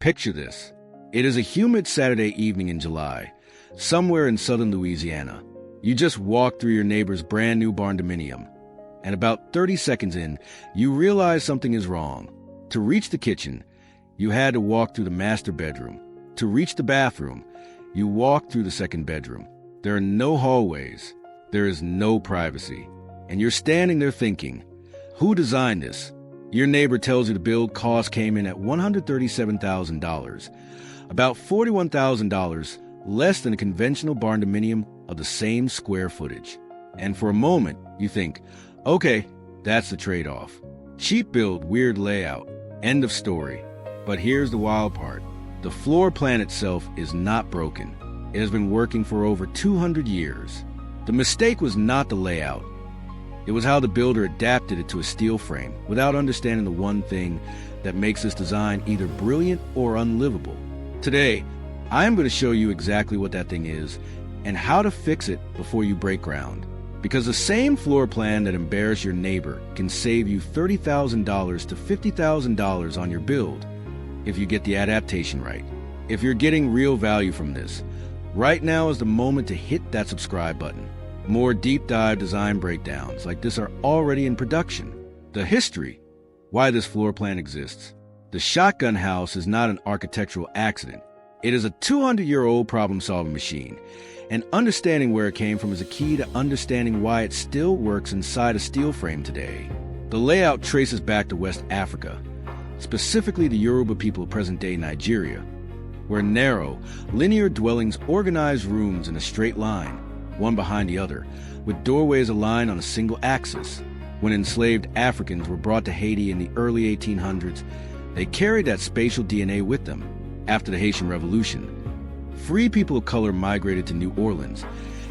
Picture this. It is a humid Saturday evening in July, somewhere in southern Louisiana. You just walk through your neighbor's brand new Barndominium, and about 30 seconds in, you realize something is wrong. To reach the kitchen, you had to walk through the master bedroom. To reach the bathroom, you walk through the second bedroom. There are no hallways. There is no privacy. And you're standing there thinking, who designed this? Your neighbor tells you the build cost came in at $137,000, about $41,000 less than a conventional barndominium of the same square footage. And for a moment, you think, okay, that's the trade-off. Cheap build, weird layout, end of story. But here's the wild part. The floor plan itself is not broken. It has been working for over 200 years. The mistake was not the layout. It was how the builder adapted it to a steel frame without understanding the one thing that makes this design either brilliant or unlivable. Today, I am going to show you exactly what that thing is and how to fix it before you break ground. Because the same floor plan that embarrassed your neighbor can save you $30,000 to $50,000 on your build if you get the adaptation right. If you're getting real value from this, right now is the moment to hit that subscribe button. More deep dive design breakdowns like this are already in production. The history, why this floor plan exists. The shotgun house is not an architectural accident. It is a 200-year-old problem-solving machine, and understanding where it came from is a key to understanding why it still works inside a steel frame today. The layout traces back to West Africa, specifically the Yoruba people of present-day Nigeria, where narrow, linear dwellings organized rooms in a straight line, one behind the other, with doorways aligned on a single axis. When enslaved Africans were brought to Haiti in the early 1800s, they carried that spatial DNA with them. After the Haitian Revolution, free people of color migrated to New Orleans,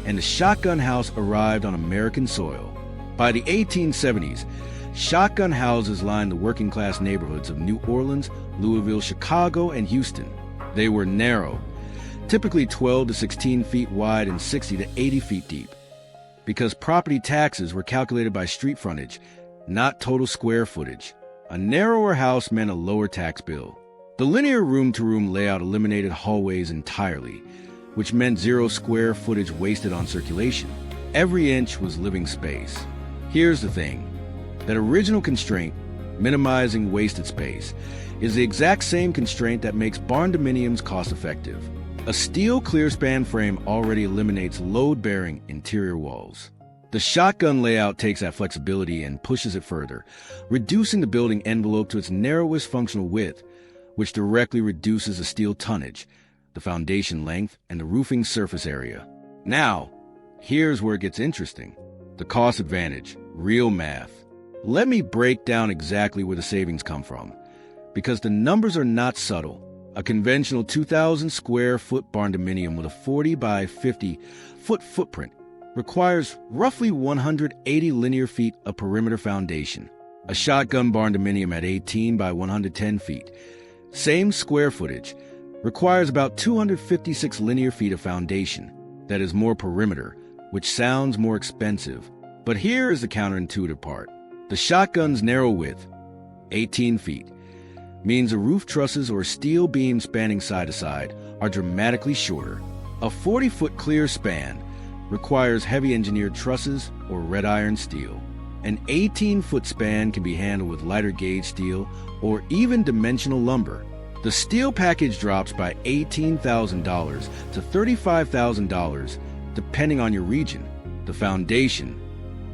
and the shotgun house arrived on American soil. By the 1870s, shotgun houses lined the working-class neighborhoods of New Orleans, Louisville, Chicago, and Houston. They were narrow, typically 12 to 16 feet wide and 60 to 80 feet deep, because property taxes were calculated by street frontage, not total square footage. A narrower house meant a lower tax bill. The linear room-to-room layout eliminated hallways entirely, which meant zero square footage wasted on circulation. Every inch was living space. Here's the thing. That original constraint, minimizing wasted space, is the exact same constraint that makes barndominiums cost-effective. A steel clear-span frame already eliminates load-bearing interior walls. The shotgun layout takes that flexibility and pushes it further, reducing the building envelope to its narrowest functional width, which directly reduces the steel tonnage, the foundation length, and the roofing surface area. Now, here's where it gets interesting. The cost advantage, real math. Let me break down exactly where the savings come from, because the numbers are not subtle. A conventional 2,000 square foot barndominium with a 40 by 50 foot footprint requires roughly 180 linear feet of perimeter foundation. A shotgun barndominium at 18 by 110 feet, same square footage, requires about 256 linear feet of foundation. That is more perimeter, which sounds more expensive. But here is the counterintuitive part. The shotgun's narrow width, 18 feet, means the roof trusses or steel beams spanning side to side are dramatically shorter. A 40-foot clear span requires heavy engineered trusses or red iron steel. An 18-foot span can be handled with lighter gauge steel or even dimensional lumber. The steel package drops by $18,000 to $35,000 depending on your region. The foundation,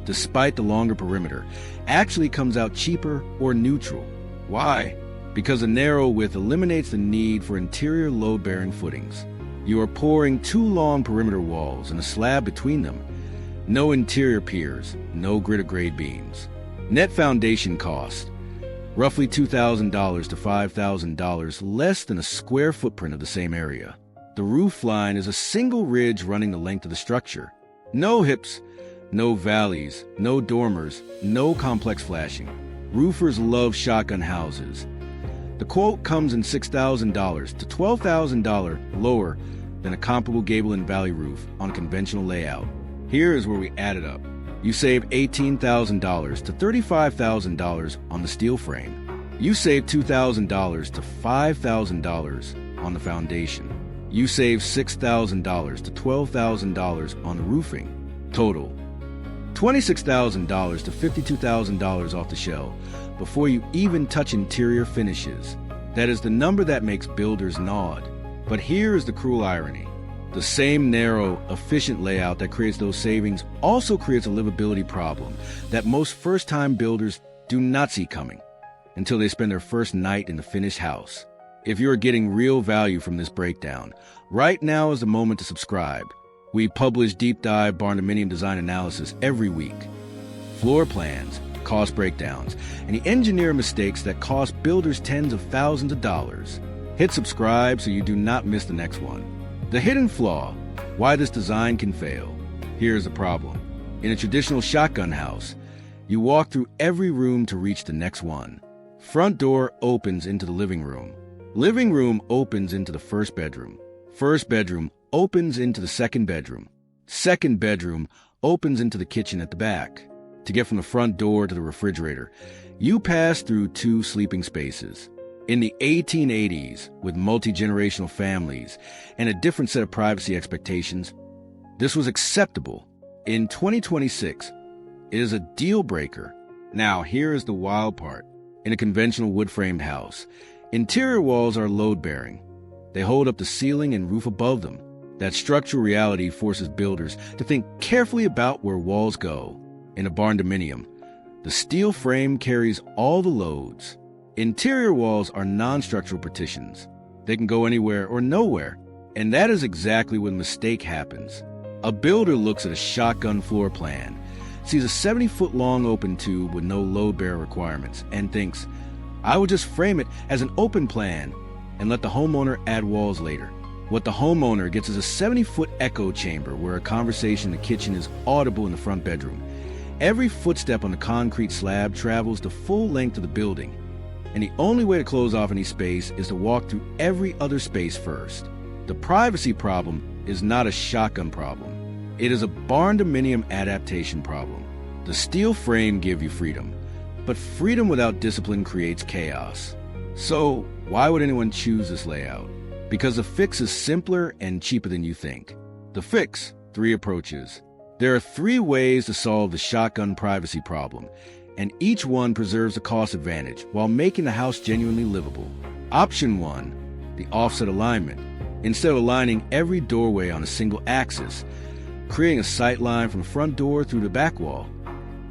despite the longer perimeter, actually comes out cheaper or neutral. Why? Because a narrow width eliminates the need for interior load-bearing footings. You are pouring two long perimeter walls and a slab between them. No interior piers, no grid-grade beams. Net foundation cost, roughly $2,000 to $5,000 less than a square footprint of the same area. The roof line is a single ridge running the length of the structure. No hips, no valleys, no dormers, no complex flashing. Roofers love shotgun houses. The quote comes in $6,000 to $12,000 lower than a comparable gable and valley roof on a conventional layout. Here is where we add it up. You save $18,000 to $35,000 on the steel frame. You save $2,000 to $5,000 on the foundation. You save $6,000 to $12,000 on the roofing. Total, $26,000 to $52,000 off the shell before you even touch interior finishes. That is the number that makes builders nod. But here is the cruel irony. The same narrow, efficient layout that creates those savings also creates a livability problem that most first-time builders do not see coming until they spend their first night in the finished house. If you're getting real value from this breakdown, right now is the moment to subscribe. We publish deep dive Barndominium design analysis every week. Floor plans, cost breakdowns, and the engineer mistakes that cost builders tens of thousands of dollars. Hit subscribe so you do not miss the next one. The hidden flaw, why this design can fail. Here's the problem. In a traditional shotgun house, you walk through every room to reach the next one. Front door opens into the living room. Living room opens into the first bedroom. First bedroom opens into the second bedroom. Second bedroom opens into the kitchen at the back. To get from the front door to the refrigerator, you pass through two sleeping spaces. In the 1880s, with multi-generational families and a different set of privacy expectations, this was acceptable. In 2026, it is a deal breaker. Now, here is the wild part. In a conventional wood-framed house, interior walls are load-bearing. They hold up the ceiling and roof above them. That structural reality forces builders to think carefully about where walls go. In a barndominium, the steel frame carries all the loads. Interior walls are non-structural partitions. They can go anywhere or nowhere, and that is exactly when the mistake happens. A builder looks at a shotgun floor plan, sees a 70-foot-long open tube with no load-bearer requirements, and thinks, I will just frame it as an open plan and let the homeowner add walls later. What the homeowner gets is a 70-foot echo chamber where a conversation in the kitchen is audible in the front bedroom. Every footstep on the concrete slab travels the full length of the building, and the only way to close off any space is to walk through every other space first. The privacy problem is not a shotgun problem. It is a barndominium adaptation problem. The steel frame gives you freedom, but freedom without discipline creates chaos. So, why would anyone choose this layout? Because the fix is simpler and cheaper than you think. The fix, 3 approaches. There are 3 ways to solve the shotgun privacy problem, and each one preserves the cost advantage while making the house genuinely livable. Option 1, the offset alignment. Instead of aligning every doorway on a single axis, creating a sight line from the front door through the back wall,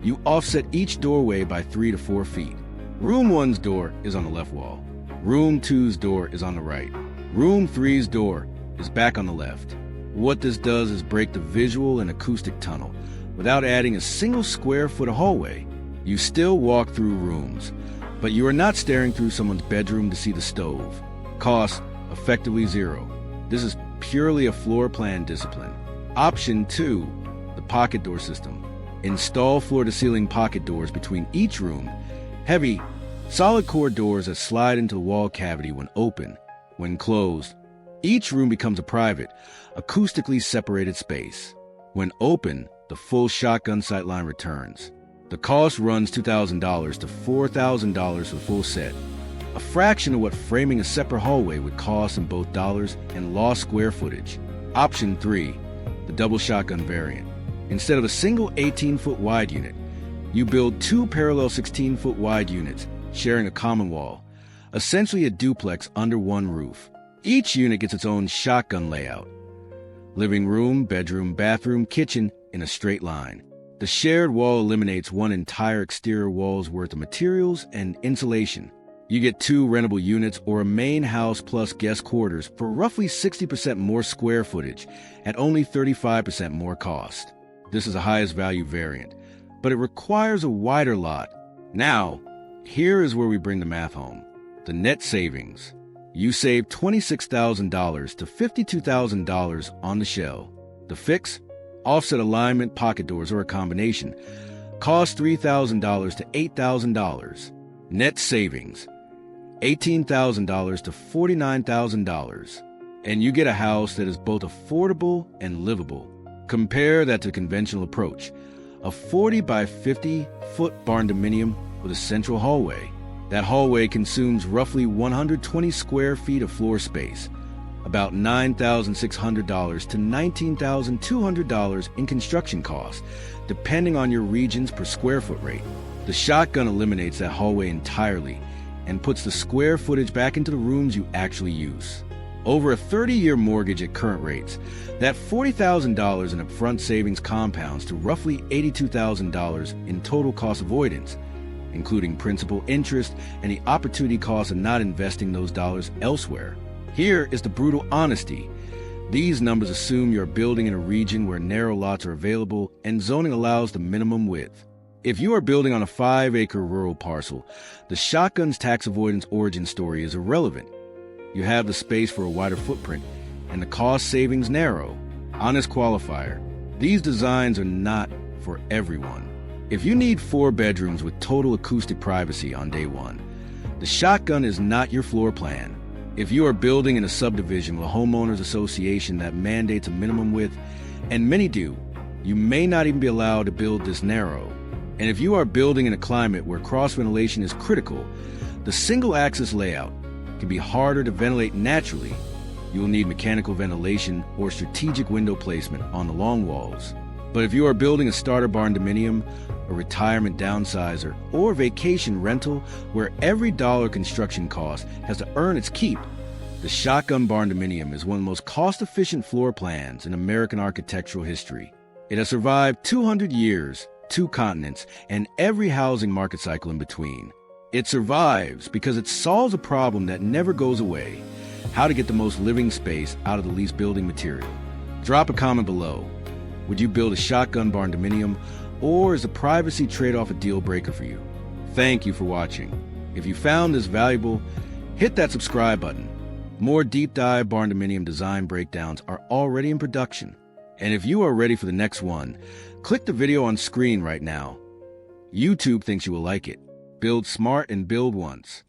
you offset each doorway by 3 to 4 feet. Room 1's door is on the left wall. Room 2's door is on the right. Room 3's door is back on the left. What this does is break the visual and acoustic tunnel without adding a single square foot of hallway. You still walk through rooms, but you are not staring through someone's bedroom to see the stove. Cost, effectively 0. This is purely a floor plan discipline. Option 2, the pocket door system. Install floor-to-ceiling pocket doors between each room. Heavy, solid core doors that slide into the wall cavity when open. When closed, each room becomes a private, acoustically separated space. When open, the full shotgun sightline returns. The cost runs $2,000 to $4,000 for the full set, a fraction of what framing a separate hallway would cost in both dollars and lost square footage. Option 3, the double shotgun variant. Instead of a single 18-foot wide unit, you build 2 parallel 16-foot wide units sharing a common wall, essentially a duplex under one roof. Each unit gets its own shotgun layout. Living room, bedroom, bathroom, kitchen in a straight line. The shared wall eliminates one entire exterior wall's worth of materials and insulation. You get 2 rentable units or a main house plus guest quarters for roughly 60% more square footage at only 35% more cost. This is the highest value variant, but it requires a wider lot. Now, here is where we bring the math home. The net savings. You save $26,000 to $52,000 on the shell. The fix, offset alignment, pocket doors, or a combination, cost $3,000 to $8,000. Net savings, $18,000 to $49,000. And you get a house that is both affordable and livable. Compare that to the conventional approach, a 40 by 50 foot barndominium with a central hallway. That hallway consumes roughly 120 square feet of floor space, about $9,600 to $19,200 in construction costs, depending on your region's per square foot rate. The shotgun eliminates that hallway entirely and puts the square footage back into the rooms you actually use. Over a 30-year mortgage at current rates, that $40,000 in upfront savings compounds to roughly $82,000 in total cost avoidance, including principal, interest, and the opportunity cost of not investing those dollars elsewhere. Here is the brutal honesty. These numbers assume you're building in a region where narrow lots are available and zoning allows the minimum width. If you are building on a 5-acre rural parcel, the shotgun's tax avoidance origin story is irrelevant. You have the space for a wider footprint, and the cost savings narrow. Honest qualifier. These designs are not for everyone. If you need 4 bedrooms with total acoustic privacy on day one, the shotgun is not your floor plan. If you are building in a subdivision with a homeowners association that mandates a minimum width, and many do, you may not even be allowed to build this narrow. And if you are building in a climate where cross ventilation is critical, the single-axis layout can be harder to ventilate naturally. You will need mechanical ventilation or strategic window placement on the long walls. But if you are building a starter barndominium, a retirement downsizer, or vacation rental where every dollar construction cost has to earn its keep, the shotgun barndominium is one of the most cost-efficient floor plans in American architectural history. It has survived 200 years, 2 continents, and every housing market cycle in between. It survives because it solves a problem that never goes away: how to get the most living space out of the least building material. Drop a comment below. Would you build a shotgun barndominium, or is the privacy trade-off a deal breaker for you? Thank you for watching. If you found this valuable, hit that subscribe button. More deep dive barndominium design breakdowns are already in production. And if you are ready for the next one, click the video on screen right now. YouTube thinks you will like it. Build smart and build once.